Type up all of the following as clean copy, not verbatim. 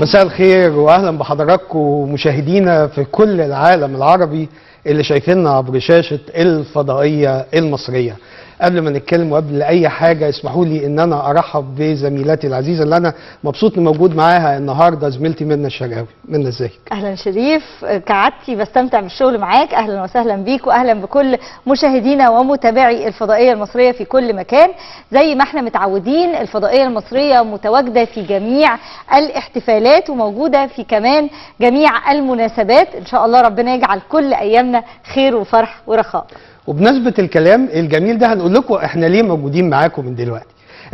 مساء الخير واهلا بحضراتكم مشاهدينا في كل العالم العربي اللي شايفيننا عبر شاشه الفضائيه المصريه. قبل ما نتكلم وقبل اي حاجه اسمحوا لي ان انا ارحب بزميلاتي العزيزه اللي انا مبسوط اني موجود معاها النهارده، زميلتي منى الشرقاوي. منى ازيك؟ اهلا شريف، كعادتي بستمتع بالشغل معاك. اهلا وسهلا بيك واهلا بكل مشاهدينا ومتابعي الفضائيه المصريه في كل مكان. زي ما احنا متعودين الفضائيه المصريه متواجده في جميع الاحتفالات وموجوده في كمان جميع المناسبات. ان شاء الله ربنا يجعل كل ايامنا خير وفرح ورخاء. وبمناسبة الكلام الجميل ده هنقول لكم احنا ليه موجودين معاكم من دلوقتي.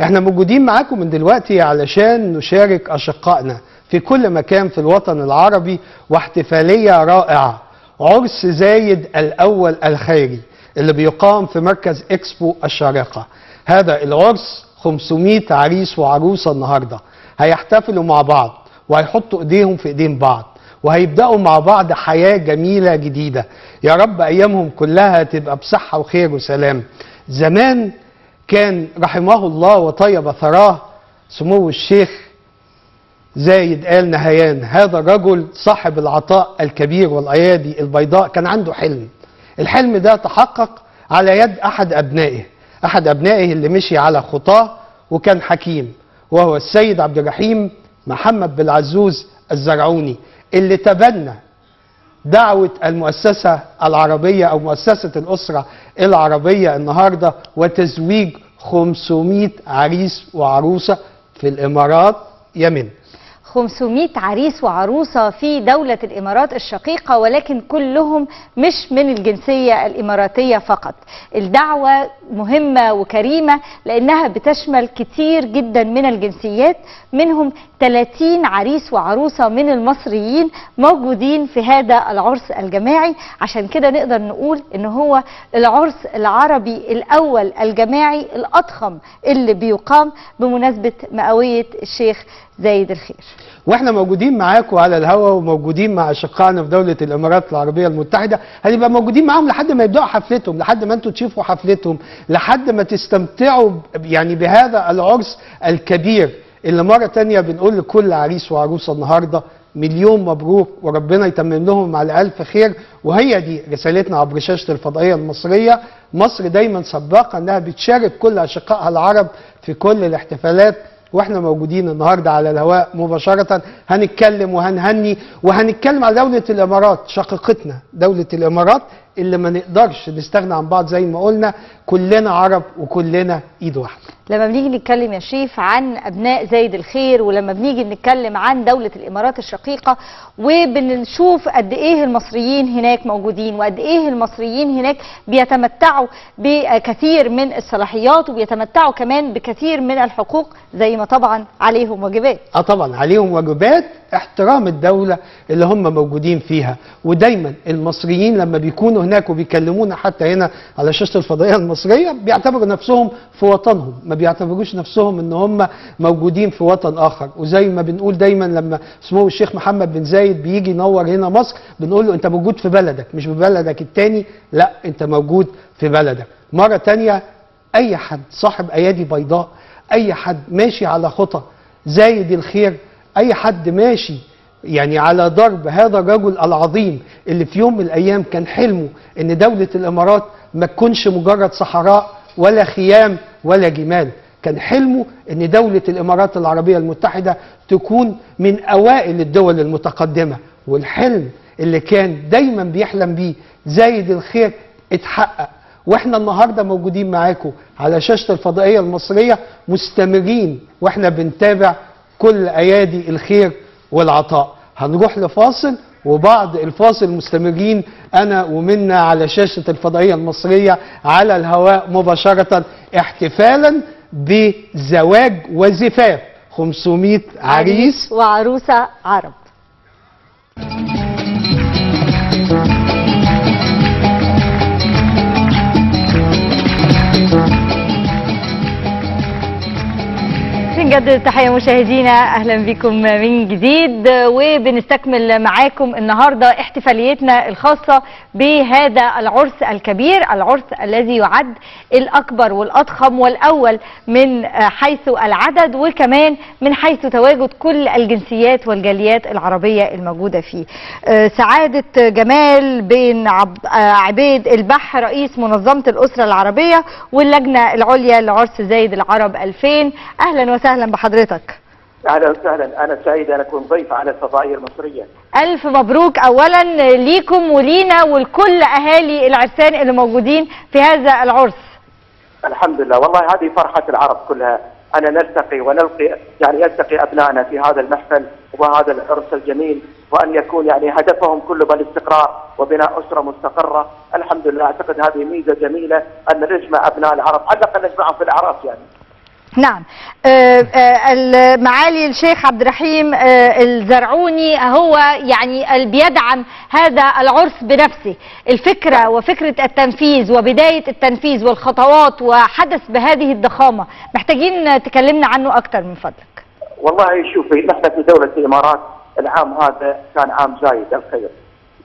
احنا موجودين معاكم من دلوقتي علشان نشارك اشقائنا في كل مكان في الوطن العربي واحتفالية رائعة، عرس زايد الاول الخيري اللي بيقام في مركز اكسبو الشارقة. هذا العرس 500 عريس وعروسة النهاردة هيحتفلوا مع بعض وهيحطوا ايديهم في ايدين بعض وهيبدأوا مع بعض حياة جميلة جديدة. يا رب أيامهم كلها تبقى بصحة وخير وسلام. زمان كان رحمه الله وطيب ثراه سمو الشيخ زايد آل نهيان، هذا الرجل صاحب العطاء الكبير والأيادي البيضاء، كان عنده حلم. الحلم ده تحقق على يد أحد أبنائه اللي مشي على خطاه وكان حكيم، وهو السيد عبد الرحيم محمد بن عزوز الزرعوني، اللي تبنى دعوة المؤسسة العربية أو مؤسسة الأسرة العربية النهاردة وتزويج 500 عريس وعروسة في الإمارات يمن. 500 عريس وعروسة في دولة الإمارات الشقيقة، ولكن كلهم مش من الجنسية الإماراتية فقط. الدعوة مهمة وكريمة لأنها بتشمل كتير جدا من الجنسيات، منهم 30 عريس وعروسة من المصريين موجودين في هذا العرس الجماعي. عشان كده نقدر نقول إن هو العرس العربي الأول الجماعي الأضخم اللي بيقام بمناسبة مئوية الشيخ زايد الخير. واحنا موجودين معاكم على الهواء وموجودين مع اشقائنا في دولة الامارات العربية المتحدة، هنبقى موجودين معاهم لحد ما يبدأوا حفلتهم، لحد ما انتوا تشوفوا حفلتهم، لحد ما تستمتعوا يعني بهذا العرس الكبير اللي مرة تانية بنقول لكل عريس وعروسة النهاردة مليون مبروك وربنا يتمم لهم على ألف خير. وهي دي رسالتنا عبر شاشة الفضائية المصرية. مصر دايما سباقة انها بتشارك كل اشقائها العرب في كل الاحتفالات، واحنا موجودين النهارده على الهواء مباشرة. هنتكلم وهنهني وهنتكلم على دولة الامارات شقيقتنا، دولة الامارات اللي ما نقدرش نستغنى عن بعض. زي ما قلنا كلنا عرب وكلنا ايد واحدة. لما بنيجي نتكلم يا شريف عن ابناء زايد الخير، ولما بنيجي نتكلم عن دولة الامارات الشقيقة، وبنشوف قد ايه المصريين هناك موجودين وقد ايه المصريين هناك بيتمتعوا بكثير من الصلاحيات وبيتمتعوا كمان بكثير من الحقوق، زي ما طبعا عليهم واجبات. طبعا عليهم واجبات احترام الدولة اللي هم موجودين فيها. ودايما المصريين لما بيكونوا هناك وبيكلمونا حتى هنا على شاشة الفضائية المصرية بيعتبروا نفسهم في وطنهم، ما بيعتبروش نفسهم ان هم موجودين في وطن اخر. وزي ما بنقول دايما لما سمو الشيخ محمد بن زايد بيجي ينور هنا مصر بنقول له انت موجود في بلدك، مش في بلدك التاني، لا انت موجود في بلدك. مرة تانية اي حد صاحب ايادي بيضاء، اي حد ماشي على خطى زايد الخير، اي حد ماشي يعني على ضرب هذا الرجل العظيم اللي في يوم من الايام كان حلمه ان دولة الامارات ما تكونش مجرد صحراء ولا خيام ولا جمال، كان حلمه ان دولة الامارات العربية المتحدة تكون من اوائل الدول المتقدمة. والحلم اللي كان دايما بيحلم بيه زايد الخير اتحقق. واحنا النهارده موجودين معاكم على شاشة الفضائية المصرية مستمرين واحنا بنتابع كل ايادي الخير والعطاء. هنروح لفاصل وبعد الفاصل مستمرين انا ومنى على شاشة الفضائية المصرية على الهواء مباشرة احتفالا بزواج وزفاف 500 عريس وعروسة عرب. بنجدد التحية مشاهدينا، أهلا بكم من جديد، وبنستكمل معاكم النهاردة احتفاليتنا الخاصة بهذا العرس الكبير، العرس الذي يعد الأكبر والأضخم والأول من حيث العدد وكمان من حيث تواجد كل الجنسيات والجاليات العربية الموجودة فيه. سعادة جمال بن عبيد البح رئيس منظمة الأسرة العربية واللجنة العليا لعرس زايد العرب 2000، أهلا وسهلا بحضرتك. اهلا وسهلا، انا سعيد ان اكون ضيف على الفضائيه المصريه. الف مبروك اولا ليكم ولينا ولكل اهالي العرسان اللي موجودين في هذا العرس. الحمد لله، والله هذه فرحه العرب كلها، انا نلتقي ونلقي يعني يلتقي ابنائنا في هذا المحفل وهذا العرس الجميل، وان يكون يعني هدفهم كله بالاستقرار وبناء اسره مستقره. الحمد لله، اعتقد هذه ميزه جميله ان نجمع ابناء العرب، على الاقل نجمعهم في الاعراس يعني. نعم. معالي الشيخ عبد الرحيم الزرعوني هو يعني اللي بيدعم هذا العرس بنفسه، الفكرة وفكرة التنفيذ وبداية التنفيذ والخطوات وحدث بهذه الضخامة، محتاجين تكلمنا عنه أكثر من فضلك. والله شوفي، نحن في دولة الإمارات العام هذا كان عام زايد الخير،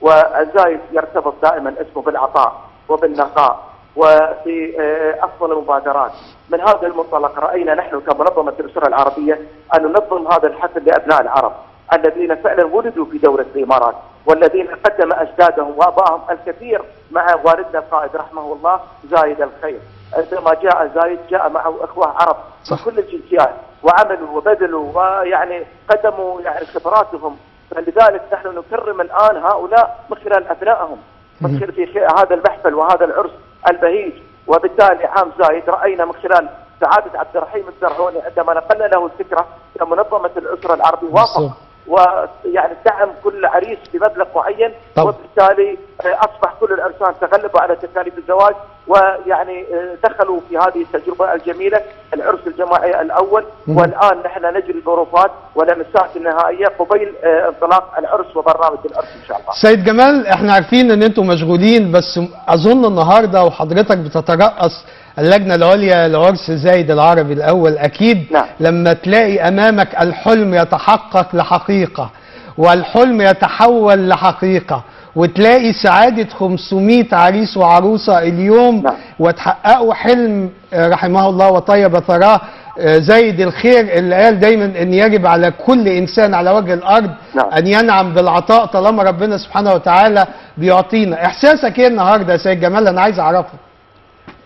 والزايد يرتبط دائما اسمه بالعطاء وبالنقاء وفي افضل المبادرات. من هذا المنطلق راينا نحن كمنظمه الاسره العربيه ان ننظم هذا الحفل لابناء العرب الذين فعلا ولدوا في دوله الامارات، والذين قدم اجدادهم وابائهم الكثير مع والدنا القائد رحمه الله زايد الخير. عندما جاء زايد جاء معه اخوه عرب من كل الجنسيات، وعملوا وبذلوا ويعني قدموا يعني خبراتهم، فلذلك نحن نكرم الان هؤلاء من خلال ابنائهم في هذا المحفل وهذا العرس البهيج. وبالتالي عام زايد راينا من خلال سعاده عبد الرحيم الزرعوني عندما نقلنا له الفكره كمنظمه الاسره العربيه وافق ويعني دعم كل عريس بمبلغ معين، وبالتالي اصبح كل العرسان تغلبوا على تكاليف الزواج ويعني دخلوا في هذه التجربه الجميله العرس الجماعي الاول. والان نحن نجري الظروفات ولمسات النهائيه قبيل انطلاق العرس وبرنامج العرس ان شاء الله. سيد جمال، احنا عارفين ان انتم مشغولين، بس اظن النهارده وحضرتك بتترأس اللجنة العليا لعرس زايد العربي الأول، أكيد نعم. لما تلاقي أمامك الحلم يتحقق لحقيقة والحلم يتحول لحقيقة، وتلاقي سعادة 500 عريس وعروسة اليوم، نعم. وتحققوا حلم رحمه الله وطيب ثراه زايد الخير اللي قال دايما ان يجب على كل انسان على وجه الارض نعم. ان ينعم بالعطاء طالما ربنا سبحانه وتعالى بيعطينا. احساسك ايه النهارده يا سيد جمال؟ انا عايز اعرفه.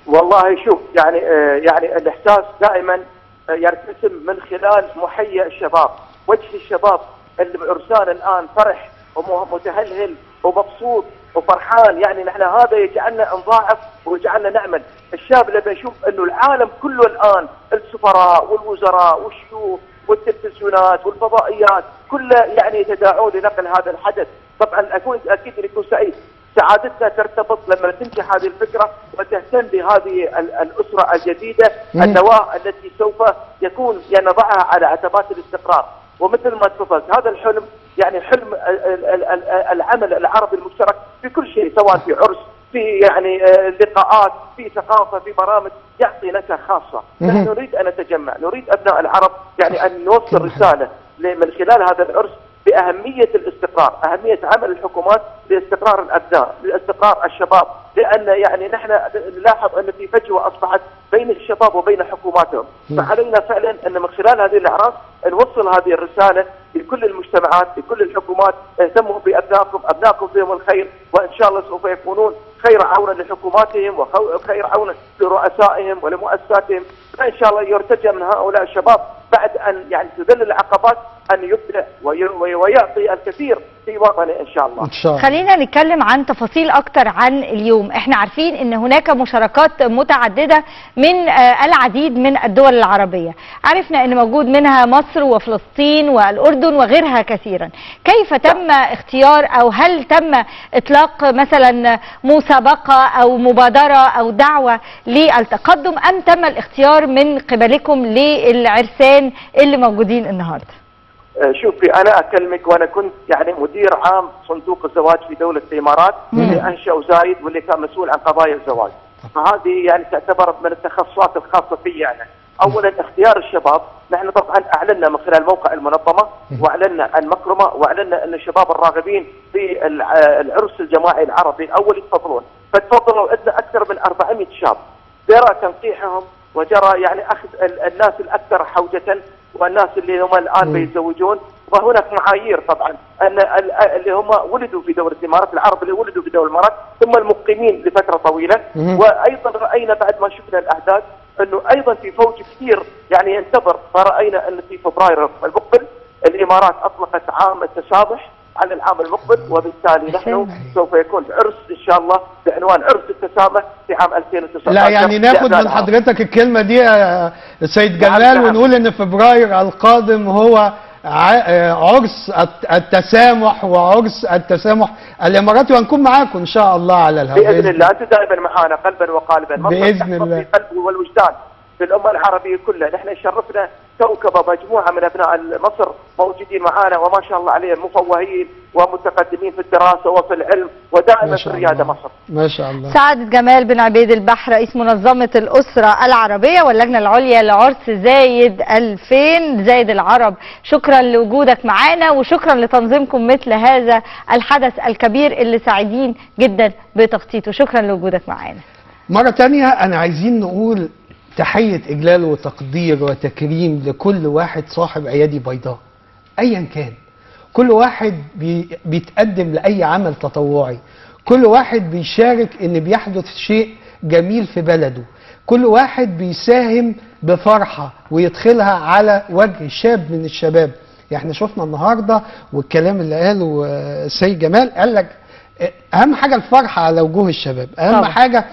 والله شوف، يعني الاحساس دائما يرتسم من خلال محيا الشباب، وجه الشباب اللي بعرسان الان فرح ومتهلهل ومبسوط وفرحان. يعني نحن هذا يجعلنا نضاعف ويجعلنا نعمل. الشاب لما يشوف انه العالم كله الان السفراء والوزراء والشيوخ والتلفزيونات والفضائيات كله يعني يتداعون لنقل هذا الحدث، طبعا اكيد يكون سعيد. سعادتنا ترتبط لما تنجح هذه الفكره وتهتم بهذه الاسره الجديده، النواه التي سوف يكون نضعها على عتبات الاستقرار. ومثل ما تفضلت هذا الحلم يعني حلم العمل العربي المشترك في كل شيء، سواء في عرس، في يعني لقاءات، في ثقافه، في برامج يعطي نكهه خاصه. نحن نريد ان نتجمع، نريد ابناء العرب يعني ان نوصل رساله من خلال هذا العرس بأهمية الاستقرار، أهمية عمل الحكومات لاستقرار الأبناء، لاستقرار الشباب، لأن يعني نحن نلاحظ أن في فجوة أصبحت بين الشباب وبين حكوماتهم، فعلينا فعلا أن من خلال هذه الأعراس نوصل هذه الرسالة لكل المجتمعات، لكل الحكومات، اهتموا بأبنائكم، أبنائكم فيهم الخير، وإن شاء الله سوف يكونون خير عونا لحكوماتهم وخير عونا لرؤسائهم ولمؤسساتهم. فإن شاء الله يرتجى من هؤلاء الشباب بعد أن يعني تذل العقبات أن يبدأ ويعطي الكثير في وطنه إن شاء الله. خلينا نتكلم عن تفاصيل أكتر عن اليوم. احنا عارفين أن هناك مشاركات متعددة من العديد من الدول العربية، عرفنا أن موجود منها مصر وفلسطين والأردن وغيرها كثيرا. كيف تم اختيار أو هل تم إطلاق مثلا مسابقة أو مبادرة أو دعوة للتقدم، أم تم الاختيار من قبلكم للعرسان اللي موجودين النهارده؟ شوفي، انا اكلمك وانا كنت يعني مدير عام صندوق الزواج في دوله الامارات اللي انشأ زايد واللي كان مسؤول عن قضايا الزواج، فهذه يعني تعتبر من التخصصات الخاصه في يعني. اولا اختيار الشباب، نحن طبعا اعلنا من خلال موقع المنظمه واعلنا المكرمه واعلنا ان الشباب الراغبين في العرس الجماعي العربي الاول يتفضلون، فتفضلوا عندنا اكثر من 400 شاب جرى تنقيحهم وجرى يعني اخذ الناس الاكثر حوجه والناس اللي هم الان بيتزوجون، وهناك معايير طبعا ان اللي هم ولدوا في دوله الامارات، العرب اللي ولدوا في دوله الامارات ثم المقيمين لفتره طويله، وايضا راينا بعد ما شفنا الاحداث انه ايضا في فوج كثير يعني ينتظر، فراينا ان في فبراير المقبل الامارات اطلقت عام التسامح على العام المقبل، وبالتالي نحن سوف يكون عرس ان شاء الله بعنوان عرس التسامح في عام 2019. لا يعني ناخد من حضرتك الكلمه دي يا سيد جمال ونقول ان فبراير القادم هو عرس التسامح وعرس التسامح الاماراتي، وهنكون معاكم ان شاء الله على الهواء باذن الله. انتم دائما معانا قلبا وقالبا، باذن الله، في القلب والوجدان في الامه العربيه كلها. نحن يشرفنا كوكبه مجموعه من ابناء مصر موجودين معنا وما شاء الله عليهم مفوهين ومتقدمين في الدراسه وفي العلم ودائما في الرياده مصر. ما شاء الله. سعادة جمال بن عبيد البحر رئيس منظمه الاسره العربيه واللجنه العليا لعرس زايد 2000 زايد العرب، شكرا لوجودك معنا وشكرا لتنظيمكم مثل هذا الحدث الكبير اللي سعيدين جدا بتخطيطه، شكرا لوجودك معنا. مره ثانيه انا عايزين نقول تحية إجلال وتقدير وتكريم لكل واحد صاحب أيادي بيضاء أيا كان، كل واحد بيتقدم لأي عمل تطوعي، كل واحد بيشارك إن بيحدث شيء جميل في بلده، كل واحد بيساهم بفرحة ويدخلها على وجه شاب من الشباب. احنا شفنا النهاردة والكلام اللي قاله السيد جمال، قال لك أهم حاجة الفرحة على وجوه الشباب، أهم حاجة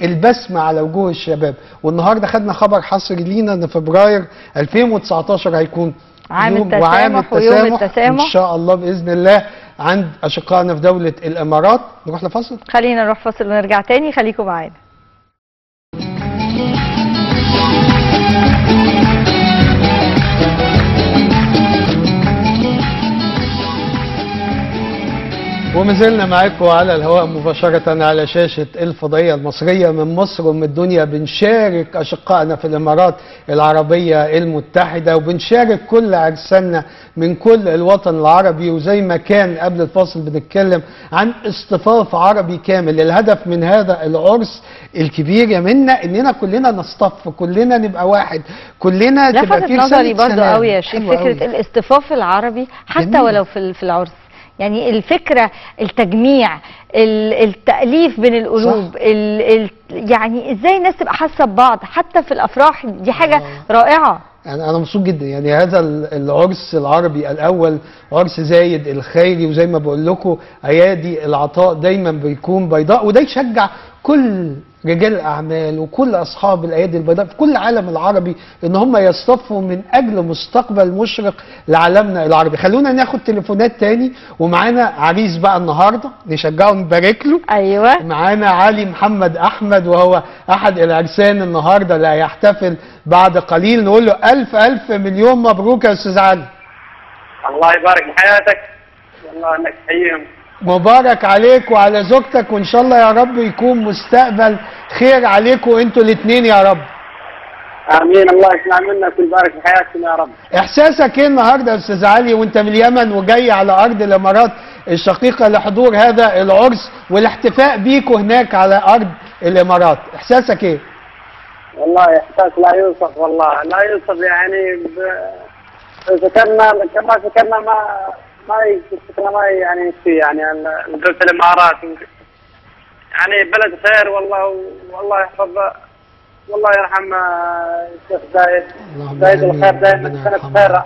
البسمة على وجوه الشباب. والنهارده خدنا خبر حصري لينا ان فبراير 2019 هيكون عام التسامح ويوم التسامح ان شاء الله باذن الله عند اشقائنا في دوله الامارات. نروح لفاصل؟ خلينا نروح فاصل ونرجع تاني، خليكم معانا. وما زلنا معاكم على الهواء مباشرة على شاشة الفضائية المصرية من مصر ومن الدنيا. بنشارك أشقائنا في الإمارات العربية المتحدة وبنشارك كل عرساننا من كل الوطن العربي، وزي ما كان قبل الفاصل بنتكلم عن اصطفاف عربي كامل. الهدف من هذا العرس الكبير يا منا إننا كلنا نصطف، كلنا نبقى واحد، كلنا تبقى في نظري برضه قوي يا شيخ فكرة الاصطفاف العربي حتى جميل. ولو في العرس، يعني الفكرة التجميع التأليف بين القلوب يعني ازاي الناس تبقى حاسة ببعض حتى في الأفراح، دي حاجة رائعة. أنا مبسوط جدا. يعني هذا العرس العربي الأول عرس زايد الخيري، وزي ما بقول لكم أيادي العطاء دايما بيكون بيضاء، وده يشجع كل رجال الأعمال وكل أصحاب الأيادي البيضاء في كل العالم العربي إن هم يصطفوا من أجل مستقبل مشرق لعالمنا العربي. خلونا ناخد تليفونات تاني، ومعانا عريس بقى النهارده نشجعه ونبارك له. أيوه معانا علي محمد أحمد، وهو أحد العرسان النهارده اللي هيحتفل بعد قليل. نقول له ألف ألف مليون مبروك يا أستاذ علي. الله يبارك بحياتك، والله انك تحييهم. مبارك عليك وعلى زوجتك، وان شاء الله يا رب يكون مستقبل خير عليكم انتوا الاثنين يا رب. امين، الله يسمع منك ويبارك في حياتكم يا رب. احساسك ايه النهارده يا استاذ علي وانت من اليمن وجاي على ارض الامارات الشقيقه لحضور هذا العرس والاحتفاء بيكوا هناك على ارض الامارات؟ احساسك ايه؟ والله احساس لا يوصف، والله لا يوصف. يعني ذكرنا كما ذكرنا ما يعني يكفي. يعني دوله الامارات يعني بلد خير والله يحفظ، والله يرحم الشيخ زايد الخير دائما سنه خير.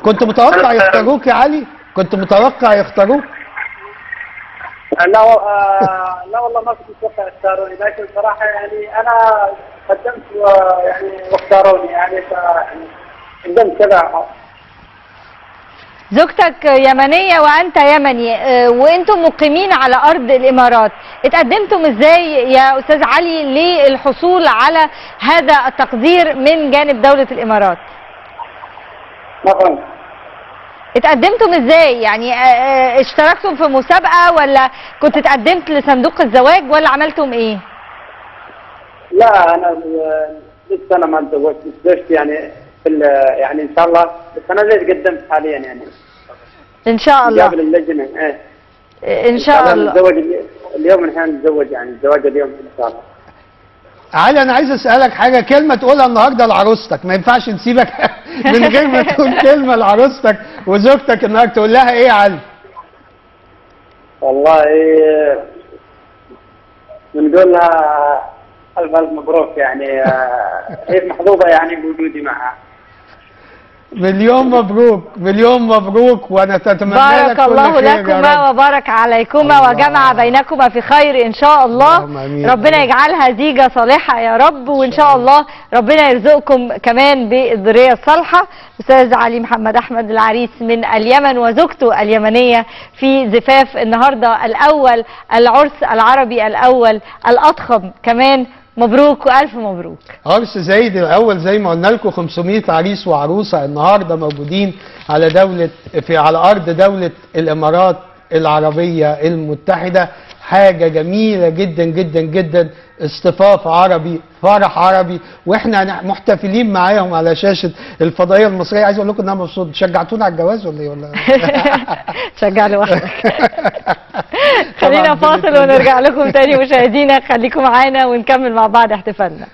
كنت متوقع يختاروك يا علي؟ كنت متوقع يختاروك؟ لا والله ما كنت متوقع يختاروني، لكن صراحه يعني انا قدمت واختاروني، يعني قدمت كذا. زوجتك يمنية وأنت يمني وأنتم مقيمين على أرض الإمارات، اتقدمتم إزاي يا أستاذ علي للحصول على هذا التقدير من جانب دولة الإمارات؟ مثلا اتقدمتم إزاي؟ يعني اشتركتم في مسابقة ولا كنت اتقدمت لصندوق الزواج ولا عملتم إيه؟ لا، أنا سنه ما تزوجت يعني يعني ان شاء الله السنه اللي قدمت حاليا يعني ان شاء الله قبل اللجنه. ان شاء الله نتزوج اليوم، نحن نتزوج يعني الزواج اليوم ان شاء الله. علي انا عايز اسالك حاجه، كلمه تقولها النهارده لعروستك، ما ينفعش نسيبك من غير ما تقول كلمه لعروستك وزوجتك النهارده، تقول لها ايه يا علي؟ والله بنقول لها الف الف مبروك، يعني هي محظوظه يعني بوجودي معها. مليون مبروك مليون مبروك، وانا اتمنى بارك لك كل الله خير يا لكما رب. وبارك عليكما وجمع بينكما في خير ان شاء الله. ربنا يجعلها زيجة صالحة يا رب، وان شاء الله ربنا يرزقكم كمان بالذرية الصالحة. استاذ علي محمد احمد العريس من اليمن وزوجته اليمنية في زفاف النهارده الاول، العرس العربي الاول الاضخم كمان. مبروك والف مبروك. عرس زايد الاول زي ما قلنا لكم، 500 عريس وعروسه النهارده موجودين على ارض دوله الامارات العربيه المتحده. حاجه جميله جدا جدا جدا، اصطفاف عربي، فرح عربي، واحنا محتفلين معاهم على شاشه الفضائيه المصريه. عايز اقول لكم ان انا مبسوط. شجعتونا على الجواز ولا ايه ولا؟ شجع لوحدك. خلينا فاصل ونرجع لكم تاني مشاهدينا، خليكم معانا ونكمل مع بعض احتفالنا.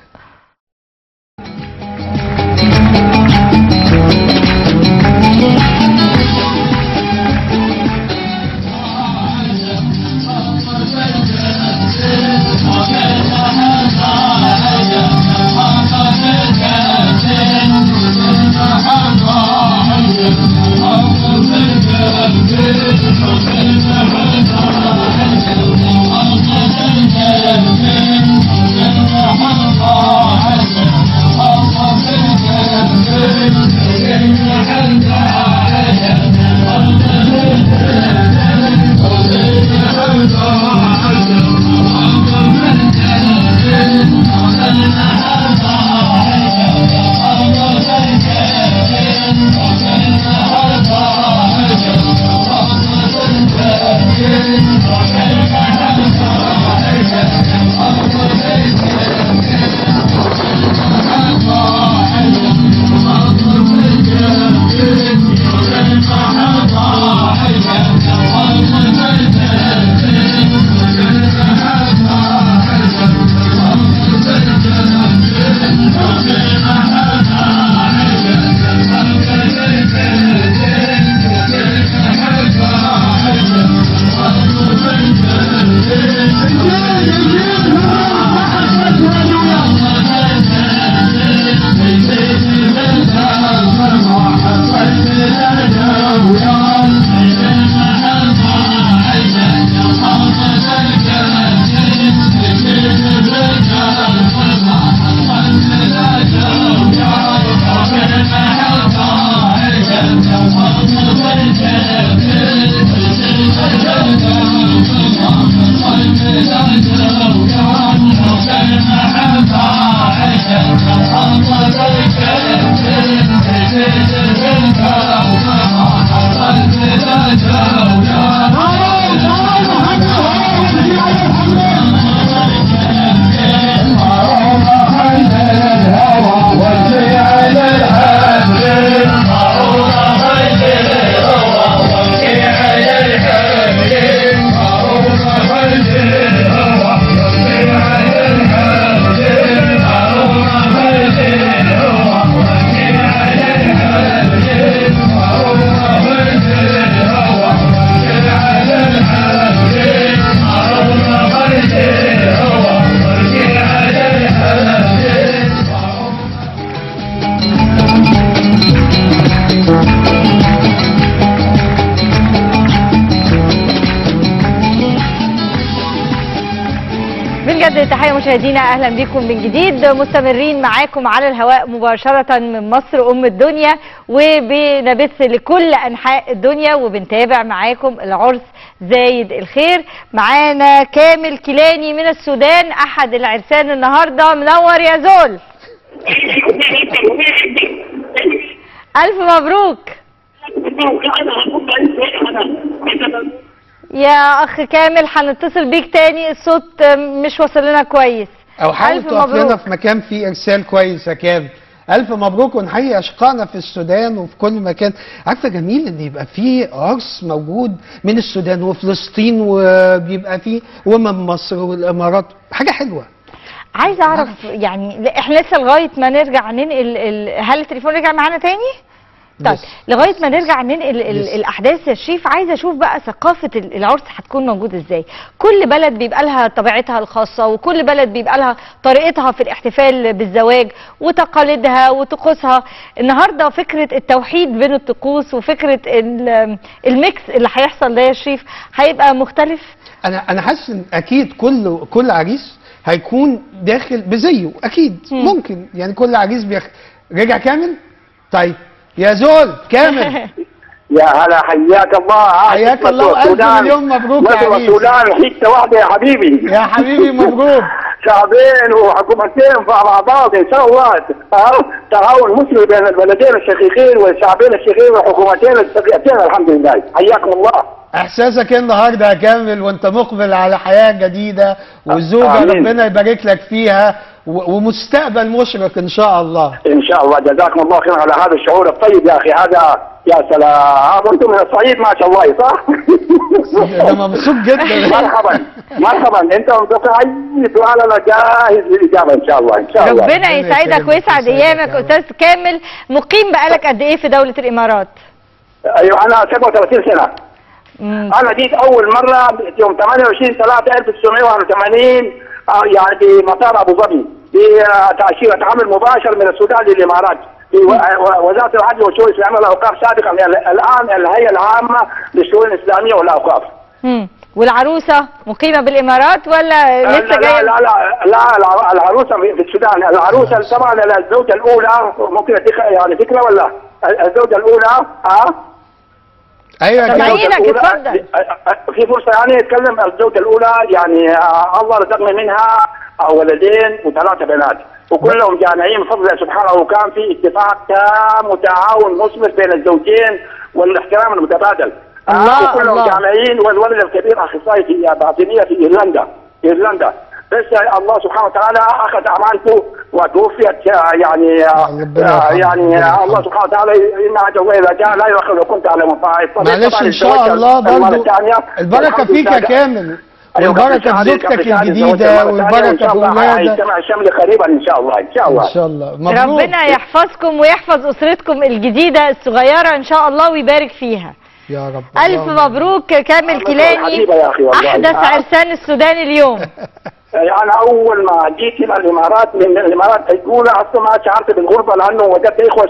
تحية مشاهدينا، اهلا بكم من جديد. مستمرين معاكم على الهواء مباشرة من مصر ام الدنيا، وبنبث لكل انحاء الدنيا، وبنتابع معاكم العرس زايد الخير. معانا كامل كيلاني من السودان، احد العرسان النهارده. منور يا زول. الف مبروك يا اخ كامل. هنتصل بيك تاني، الصوت مش واصل لنا كويس. او حاول ألف تقف لنا مبروك. في مكان فيه ارسال كويس يا كامل. الف مبروك، ونحيي اشقائنا في السودان وفي كل مكان. عارفه جميل ان يبقى فيه عرس موجود من السودان وفلسطين، وبيبقى فيه ومن مصر والامارات، حاجه حلوه. عايزه اعرف يعني احنا لسه لغايه ما نرجع ننقل هل التليفون رجع معانا تاني؟ طيب لسه. لغايه ما نرجع ننقل لسه. الاحداث يا شريف، عايزه اشوف بقى ثقافه العرس هتكون موجوده ازاي. كل بلد بيبقى لها طبيعتها الخاصه، وكل بلد بيبقى لها طريقتها في الاحتفال بالزواج وتقاليدها وطقوسها. النهارده فكره التوحيد بين الطقوس وفكره الميكس اللي هيحصل ده يا شريف هيبقى مختلف. انا حاسس ان اكيد كل عريس هيكون داخل بزيه، اكيد ممكن يعني كل عريس رجع كامل. طيب يا زول كامل يا هلا، حياك الله. حياك الله والف مليون مبروك يا عريس. السودان حته واحده يا حبيبي. يا حبيبي مبروك. شعبين وحكومتين مع بعض ان شاء الله. تعاون مثمر بين البلدين الشقيقين والشعبين الشقيقين والحكومتين الشقيقتين، الحمد لله. حياكم الله. احساسك إيه النهارده يا كامل وانت مقبل على حياه جديده وزوجه ربنا يبارك لك فيها ومستقبل مشرق ان شاء الله. ان شاء الله. جزاكم الله خيرا على هذا الشعور الطيب يا اخي. هذا يا سلام، انتم من الصعيد ما شاء الله، صح؟ انا مبسوط جدا. مرحبا مرحبا. انت اي سؤال انا جاهز للاجابه ان شاء الله. ان شاء الله. ربنا يسعدك ويسعد ايامك استاذ كامل. مقيم بقالك قد ايه في دوله الامارات؟ ايوه انا 37 سنه. انا جيت اول مره يوم 28/3/1981 يعني في مطار ابو ظبي بتاشيره عمل مباشر من السودان للامارات في وزاره العدل والشؤون الاسلاميه والاوقاف سابقا، الان الهيئه العامه للشؤون الاسلاميه والاوقاف. والعروسه مقيمه بالامارات ولا لسه جايه؟ لا العروسه في السودان. العروسه طبعا الزوجه الاولى، ممكن اديك يعني فكره ولا؟ الزوجه الاولى ايوه سامعينك اتفضل. في فرصه يعني اتكلم. الزوجه الاولى يعني الله رزقني منها ولدين و3 بنات، وكلهم جامعين بفضل الله سبحانه، وكان في اتفاق تام وتعاون مثمر بين الزوجين والاحترام المتبادل. وكلهم جامعين، والولد الكبير اخصائي في باطنيه في ايرلندا. بس الله سبحانه وتعالى اخذ امانته وتوفيت يعني الله سبحانه وتعالى ان اجل اذا جاء لا يؤخر وكنت على مصائب. معلش ان شاء الله برضه البركه فيك يا كامل، والبركه في زوجتك الجديده، والبركه في اولادك. هيجتمع الشمل قريبا ان شاء الله. ان شاء الله. ان شاء الله. مبروك. ربنا يحفظكم ويحفظ اسرتكم الجديده الصغيره ان شاء الله ويبارك فيها يا رب. الف مبروك كامل كيلاني، احدث عرسان السودان اليوم. يعني اول ما جيت الى الامارات من الامارات الاولى اصلا ما شعرت بالغربه، لانه وجدت اخوه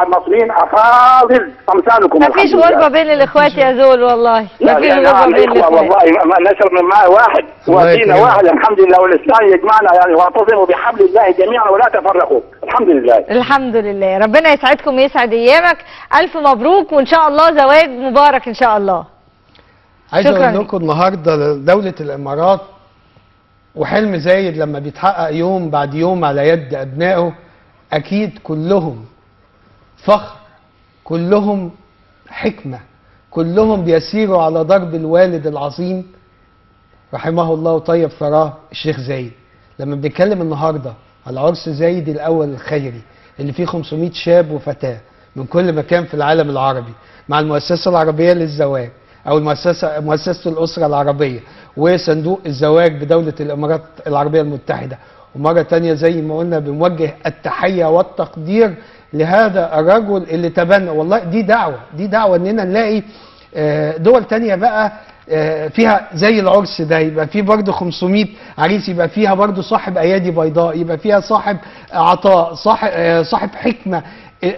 مصريين افاضل امثالكم. ما فيش غربه بين الاخوات يا زول، والله ما فيش غربه بين الاخوات. والله نشرب من ماء واحد ودين واحد الحمد لله، والاسلام يجمعنا يعني، واعتصموا بحبل الله جميعا ولا تفرقوا. الحمد لله. الحمد لله. ربنا يسعدكم ويسعد ايامك. الف مبروك وان شاء الله زواج مبارك ان شاء الله. عايز اقول لكم النهارده دوله الامارات وحلم زايد لما بيتحقق يوم بعد يوم على يد أبنائه، أكيد كلهم فخر، كلهم حكمة، كلهم بيسيروا على درب الوالد العظيم رحمه الله وطيب ثراه الشيخ زايد. لما بنتكلم النهاردة على عرس زايد الأول الخيري اللي فيه 500 شاب وفتاة من كل مكان في العالم العربي مع المؤسسة العربية للزواج أو مؤسسة الأسرة العربية وصندوق الزواج بدولة الإمارات العربية المتحدة، ومرة تانية زي ما قلنا بنوجه التحية والتقدير لهذا الرجل اللي تبنى. والله دي دعوة إننا نلاقي دول تانية بقى فيها زي العرس ده، يبقى فيه برضه 500 عريس، يبقى فيها برضه صاحب أيادي بيضاء، يبقى فيها صاحب عطاء، صاحب حكمة.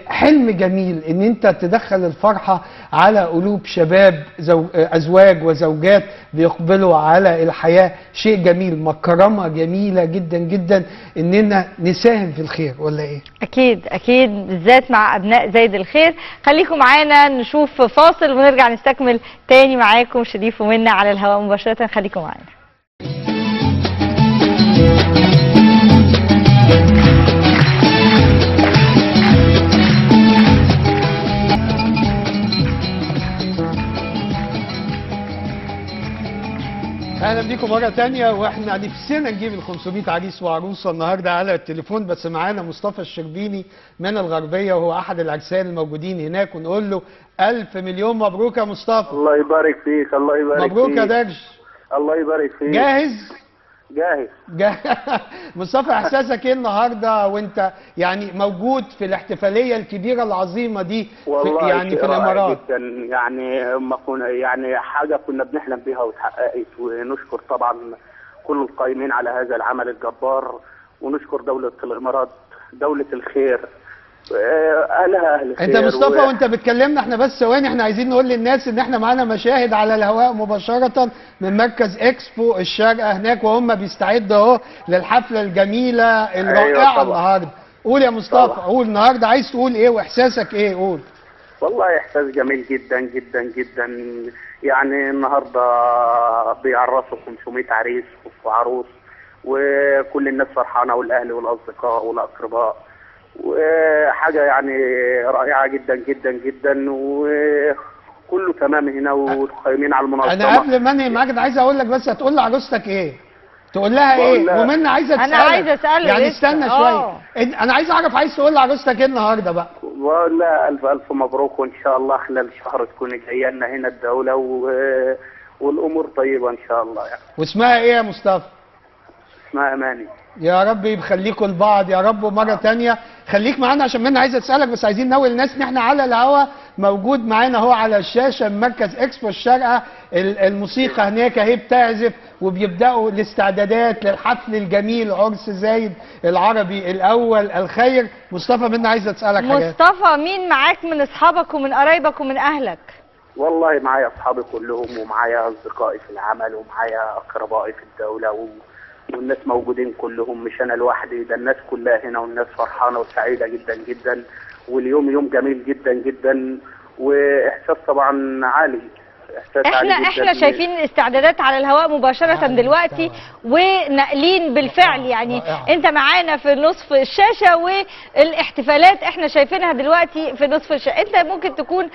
حلم جميل ان انت تدخل الفرحة على قلوب شباب ازواج وزوجات بيقبلوا على الحياة. شيء جميل، مكرمة جميلة جدا جدا اننا نساهم في الخير، ولا ايه؟ اكيد اكيد، بالذات مع ابناء زايد الخير. خليكم معانا نشوف فاصل ونرجع نستكمل تاني معاكم شريف ومنى على الهواء مباشرة. خليكم معانا. اهلا بكم بيكم مرة تانية، واحنا نفسنا نجيب ال 500 عريس وعروسة النهارده على التليفون، بس معانا مصطفى الشربيني من الغربية وهو أحد العرسان الموجودين هناك، ونقول له ألف مليون مبروك يا مصطفى. الله يبارك فيك. الله يبارك فيك. مبروك يا درش. الله يبارك فيك. جاهز؟ جاهز. مصطفى، احساسك ايه النهارده وانت يعني موجود في الاحتفاليه الكبيره العظيمه دي والله يعني في الامارات؟ جدا، يعني ما كنا يعني حاجه كنا بنحلم بها واتحققت، ونشكر طبعا كل القائمين على هذا العمل الجبار، ونشكر دوله الامارات دوله الخير، اهلها اهل الخير. انت مصطفى وانت بتكلمنا احنا بس ثواني، احنا عايزين نقول للناس ان احنا معانا مشاهد على الهواء مباشره من مركز اكسبو الشارقه هناك، وهم بيستعدوا اهو للحفله الجميله الرائعه. أيوة النهارده. قول يا مصطفى طبعا. قول النهارده عايز تقول ايه واحساسك ايه؟ قول. والله احساس جميل جدا جدا جدا، يعني النهارده بيعرسوا 500 عريس وعروس، وكل الناس فرحانه، والاهل والاصدقاء والاقرباء، وحاجه يعني رائعه جدا جدا جدا، وكله تمام هنا والقائمين على المنظمه. انا قبل ما انهي معاك عايز اقول لك بس، هتقول لعروستك ايه؟ تقول لها ايه؟ ومنى عايزه تسالك. انا عايزه اسالك يعني استنى شويه، انا عايز اعرف عايز تقول لعروستك ايه النهارده بقى؟ والله الف الف مبروك، وان شاء الله خلال شهر تكون جايه لنا هنا الدوله والامور طيبه ان شاء الله يعني. واسمها ايه يا مصطفى؟ اسمها اماني. يا رب يخليكم لبعض يا رب. ومره ثانيه خليك معانا عشان منى عايزه تسالك، بس عايزين نقول للناس ان احنا على الهوا موجود معانا اهو على الشاشه من مركز اكسبو الشارقه، الموسيقى هناك اهي بتعزف، وبيبداوا الاستعدادات للحفل الجميل عرس زايد العربي الاول الخير. مصطفى منى عايزه تسالك حاجات. مصطفى، مين معاك من اصحابك ومن قرايبك ومن اهلك؟ والله معايا اصحابي كلهم، ومعايا اصدقائي في العمل، ومعايا اقربائي في الدوله، والناس موجودين كلهم، مش انا لوحدي، ده الناس كلها هنا، والناس فرحانه وسعيده جدا جدا، واليوم يوم جميل جدا جدا، واحساس طبعا عالي. احنا شايفين الاستعدادات على الهواء مباشره دلوقتي، وناقلين بالفعل يعني انت معانا في نصف الشاشه، والاحتفالات احنا شايفينها دلوقتي في نصف الشاشه. انت ممكن تكون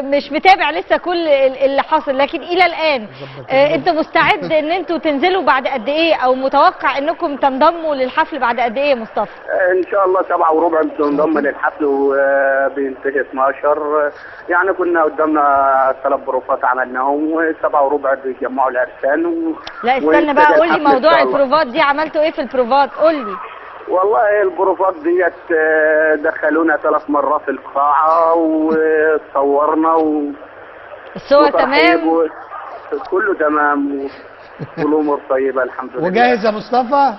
مش متابع لسه كل اللي حاصل، لكن الى الان انت مستعد ان انتوا تنزلوا بعد قد ايه، او متوقع انكم تنضموا للحفل بعد قد ايه يا مصطفى؟ ان شاء الله 7:15 بننضم للحفل، وبينتهي 12. يعني كنا قدامنا 3 بروفات عملناهم، و7:15 بيجمعوا العرسان لا استنى بقى، قول لي موضوع البروفات دي، عملتوا ايه في البروفات؟ قول لي. والله البروفات ديت دخلونا 3 مرات القاعه، وصورنا الصور تمام، كله تمام، والامور طيبه الحمد لله. وجاهز يا مصطفى؟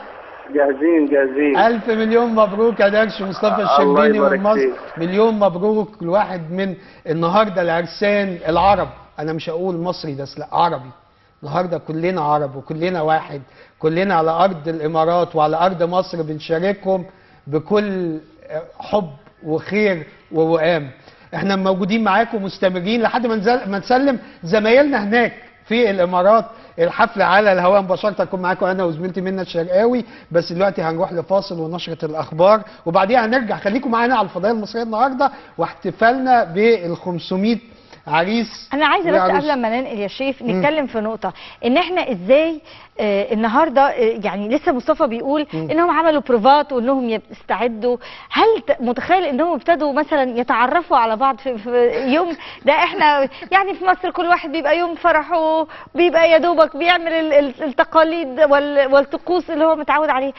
جاهزين. ألف مليون مبروك يا درش مصطفى الشربيني من مصر. مليون مبروك لواحد من النهارده العرسان العرب، انا مش هقول مصري بس، لا عربي. النهارده كلنا عرب وكلنا واحد، كلنا على ارض الامارات وعلى ارض مصر بنشاركهم بكل حب وخير ووئام. احنا موجودين معاكم مستمرين لحد ما نسلم زمايلنا هناك في الامارات. الحفله على الهواء مباشره تكون معاكم انا وزميلتي منى الشرقاوي، بس دلوقتي هنروح لفاصل ونشره الاخبار، وبعديها هنرجع. خليكم معانا على الفضائيه المصريه النهارده واحتفالنا بال 500 عريس. انا عايزه بس قبل ما ننقل يا شريف نتكلم في نقطه، ان احنا ازاي النهارده يعني لسه مصطفى بيقول انهم عملوا بروفات وانهم يستعدوا. هل متخيل انهم ابتدوا مثلا يتعرفوا على بعض في يوم ده؟ احنا يعني في مصر كل واحد بيبقى يوم فرحه، بيبقى يا دوبك بيعمل التقاليد والطقوس اللي هو متعود عليه.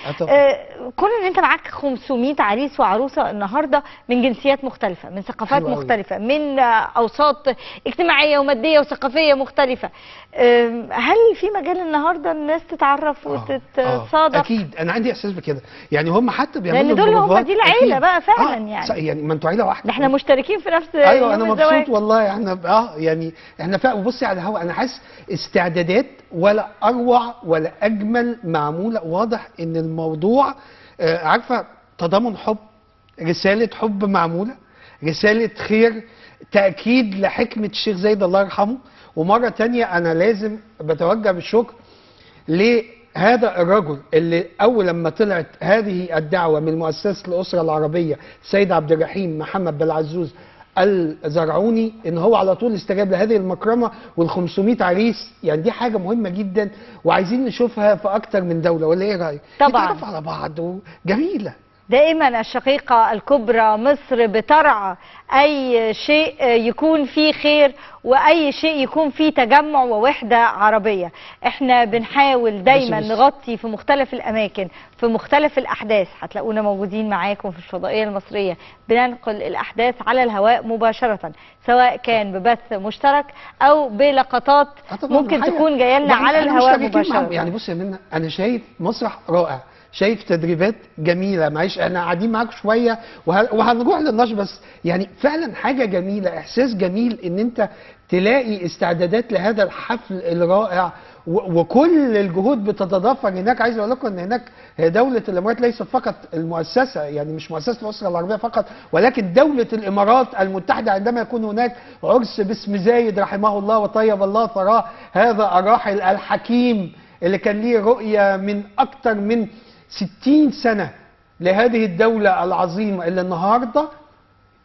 كون ان انت معاك 500 عريس وعروسه النهارده من جنسيات مختلفه، من ثقافات مختلفه، من اوساط اجتماعيه وماديه وثقافيه مختلفه، هل في مجال النهارده الناس تتعرف وتتصادف؟ اكيد انا عندي احساس بكده، يعني هم حتى بيعملوا لان دول هم دي العيله بقى فعلا. يعني ما انتوا عيله واحده، احنا مشتركين في نفس ايوه انا مبسوط والله. احنا يعني احنا فعلا. وبصي على الهوا انا حاسس استعدادات ولا اروع ولا اجمل معموله. واضح ان الموضوع عارفه تضامن حب، رساله حب معموله، رساله خير، تاكيد لحكمه الشيخ زايد الله يرحمه. ومره ثانيه انا لازم بتوجه بالشكر لهذا الرجل اللي اول لما طلعت هذه الدعوه من مؤسسه الاسره العربيه سيد عبد الرحيم محمد بالعزوز الزرعوني ان هو على طول استجاب لهذه المكرمه وال500 عريس، يعني دي حاجه مهمه جدا وعايزين نشوفها في اكتر من دوله، ولا ايه رايك؟ طبعا نتعرف على بعض وجميله. دائما الشقيقة الكبرى مصر بترعى أي شيء يكون فيه خير وأي شيء يكون فيه تجمع ووحدة عربية. احنا بنحاول دايما نغطي في مختلف الأماكن في مختلف الأحداث، هتلاقونا موجودين معاكم في الفضائية المصرية بننقل الأحداث على الهواء مباشرة، سواء كان ببث مشترك أو بلقطات ممكن تكون جايه لنا على الهواء مباشرة. يعني بص يا منى، أنا شايف مسرح رائع، شايف تدريبات جميله، معلش احنا قاعدين معاك شويه وهنروح للنشر، بس يعني فعلا حاجه جميله، احساس جميل ان انت تلاقي استعدادات لهذا الحفل الرائع وكل الجهود بتتضافر هناك. عايز اقول لكم ان هناك دوله الامارات ليست فقط المؤسسه، يعني مش مؤسسه الاسره العربيه فقط، ولكن دوله الامارات المتحده. عندما يكون هناك عرس باسم زايد رحمه الله وطيب الله ثراه، هذا الراحل الحكيم اللي كان ليه رؤيه من اكثر من 60 سنة لهذه الدولة العظيمة، اللي النهاردة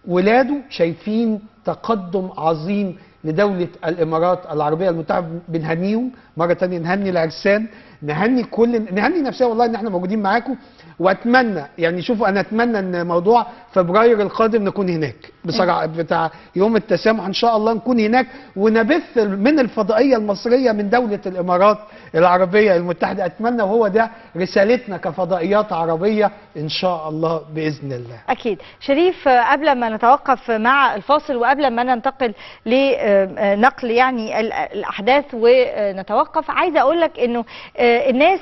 ولاده شايفين تقدم عظيم لدولة الإمارات العربية المتحدة. بنهنيهم مرة تانية، نهني العرسان، نهني نفسنا والله ان احنا موجودين معاكم. واتمنى يعني شوفوا، انا اتمنى ان موضوع فبراير القادم نكون هناك بصراحه، بتاع يوم التسامح ان شاء الله نكون هناك ونبث من الفضائيه المصريه من دوله الامارات العربيه المتحده. اتمنى، وهو ده رسالتنا كفضائيات عربيه ان شاء الله باذن الله. اكيد. شريف، قبل ما نتوقف مع الفاصل وقبل ما ننتقل لنقل يعني الاحداث ونتوقف، عايزه اقول لك انه الناس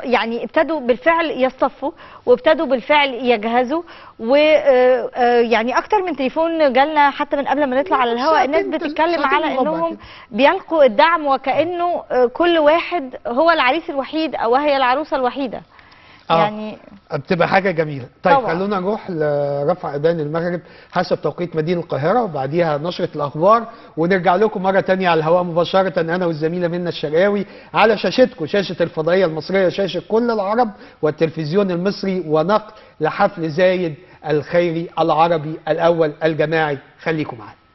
يعني ابتدوا بالفعل يصطفوا وابتدوا بالفعل يجهزوا، ويعني اكتر من تليفون جالنا حتى من قبل ما نطلع على الهواء، الناس بتتكلم على انهم بيلقوا الدعم وكأنه كل واحد هو العريس الوحيد او هي العروسه الوحيده. يعني بتبقى حاجه جميله. طيب طبعا. خلونا نروح لرفع اذان المغرب حسب توقيت مدينه القاهره، وبعديها نشره الاخبار، ونرجع لكم مره ثانيه على الهواء مباشره انا والزميله منى الشرقاوي على شاشتكم، شاشه الفضائيه المصريه، شاشه كل العرب والتلفزيون المصري، ونقل لحفل زايد الخيري العربي الاول الجماعي. خليكم معانا.